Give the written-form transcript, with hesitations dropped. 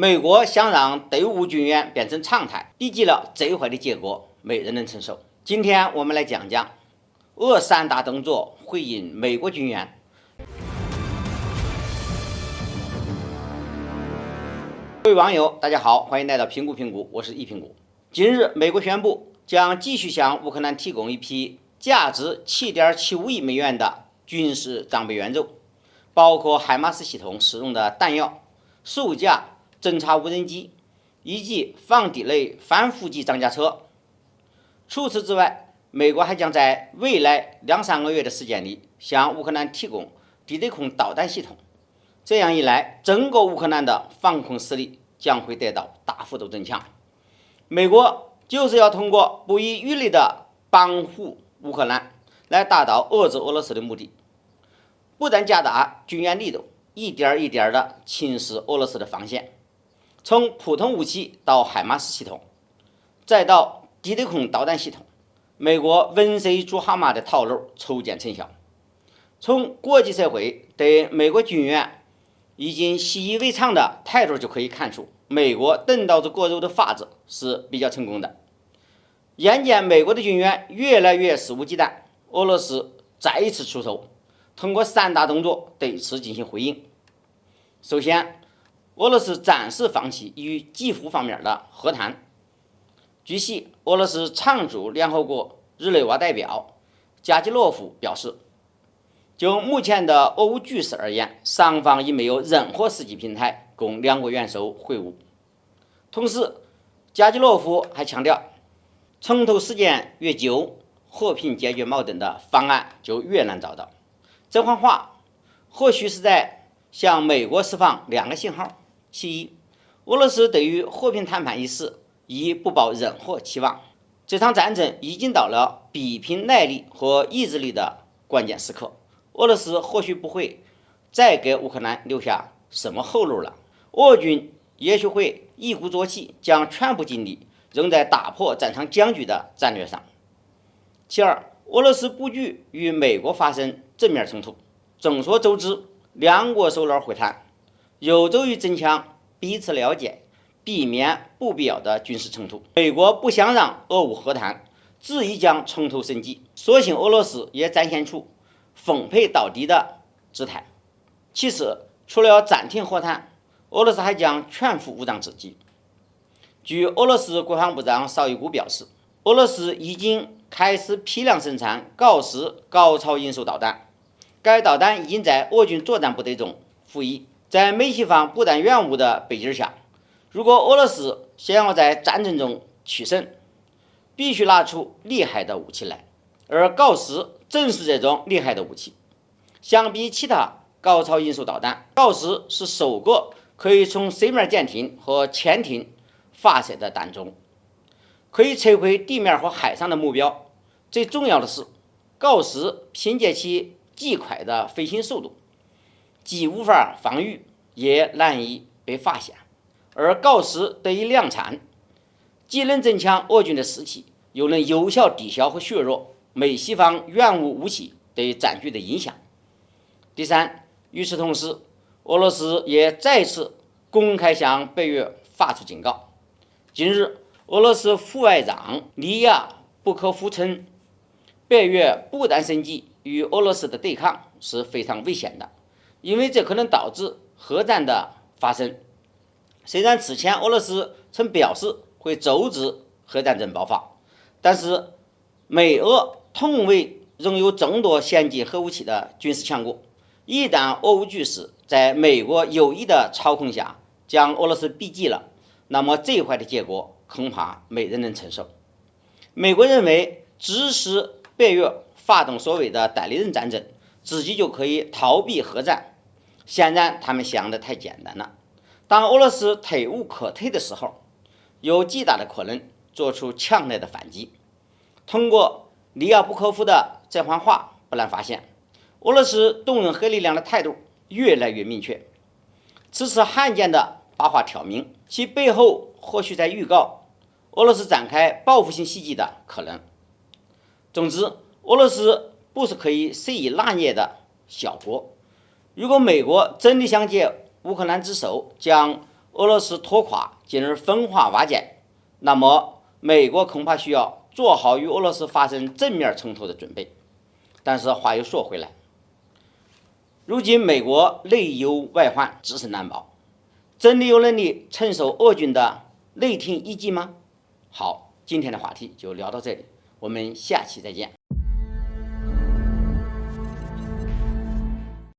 美国想让对乌军演变成常态，笔记了最坏的结果，没人能承受。今天我们来讲讲俄3大动作回应美国军演。各位网友，大家好，欢迎来到评估，我是易评估。近日，美国宣布将继续向乌克兰提供一批价值7.75亿美元的军事装备援助，包括海马斯系统使用的弹药、数架侦察无人机以及防地雷反伏击装甲车。除此之外，美国还将在未来2-3个月的时间里向乌克兰提供地对空导弹系统。这样一来，整个乌克兰的防空实力将会得到大幅度增强。美国就是要通过不遗余力的帮护乌克兰，来达到遏制俄罗斯的目的。不但加大军援力度，一点一点地侵蚀俄罗斯的防线。从普通武器到海马斯系统，再到地对空导弹系统，美国温水煮蛤蟆的套路初见成效。从国际社会对美国军援已经习以为常的态度就可以看出，美国等刀子割肉的法子是比较成功的。眼见美国的军援越来越肆无忌惮，俄罗斯再一次出手，通过3大动作对此进行回应。首先，俄罗斯暂时放弃与基辅方面的和谈。据悉，俄罗斯常驻联合国日内瓦代表加基洛夫表示，就目前的俄乌局势而言，双方已没有任何实际平台供两国元首会晤。同时，加基洛夫还强调，冲突时间越久，和平解决矛盾的方案就越难找到。这番话或许是在向美国释放2个信号：其一，俄罗斯对于和平谈判一事已不抱任何期望，这场战争已经到了比拼耐力和意志力的关键时刻，俄罗斯或许不会再给乌克兰留下什么后路了。俄军也许会一鼓作气，将全部精力扔在打破战场僵局的战略上。其二，俄罗斯不惧与美国发生正面冲突。众所周知，两国首脑会谈有助于增强彼此了解，避免不必要的军事冲突。美国不想让俄乌和谈，执意将冲突升级，所幸俄罗斯也展现出奉陪到底的姿态。其次，除了暂停和谈，俄罗斯还将全副武装自己。据俄罗斯国防部长绍伊古表示，俄罗斯已经开始批量生产锆石高超音速导弹，该导弹已经在俄军作战部队中服役。在美西方不弹援乌的背景下，如果俄罗斯想要在战争中取胜，必须拿出厉害的武器来，而锆石正是这种厉害的武器。相比其他高超音速导弹，锆石是首个可以从水面舰艇和潜艇发射的弹种，可以摧毁地面和海上的目标。最重要的是，锆石凭借其极快的飞行速度，既无法防御，也难以被发现。而锆石得以量产，既能增强俄军的士气，又能有效抵消和削弱美西方援乌武器对战局的影响。第三，与此同时，俄罗斯也再次公开向北约发出警告。近日，俄罗斯副外长利亚布科夫称，北约不断升级与俄罗斯的对抗是非常危险的，因为这可能导致核战的发生。虽然此前俄罗斯曾表示会阻止核战争爆发，但是美俄同为拥有众多先进核武器的军事强国，一旦俄乌局势在美国有意的操控下将俄罗斯逼急了，那么最坏的结果恐怕没人能承受。美国认为支持北约发动所谓的代理人战争，自己就可以逃避核战。显然他们想得太简单了。当俄罗斯退无可退的时候，有极大的可能做出强烈的反击。通过利亚布科夫的这番话，不难发现，俄罗斯动用核力量的态度越来越明确。此次罕见的把话挑明，其背后或许在预告俄罗斯展开报复性袭击的可能。总之，俄罗斯不是可以随意拿捏的小国。如果美国真的想借乌克兰之手将俄罗斯拖垮，进而分化瓦解，那么美国恐怕需要做好与俄罗斯发生正面冲突的准备。但是话又说回来，如今美国内忧外患，自身难保，真的有能力承受俄军的雷霆一击吗？好，今天的话题就聊到这里，我们下期再见。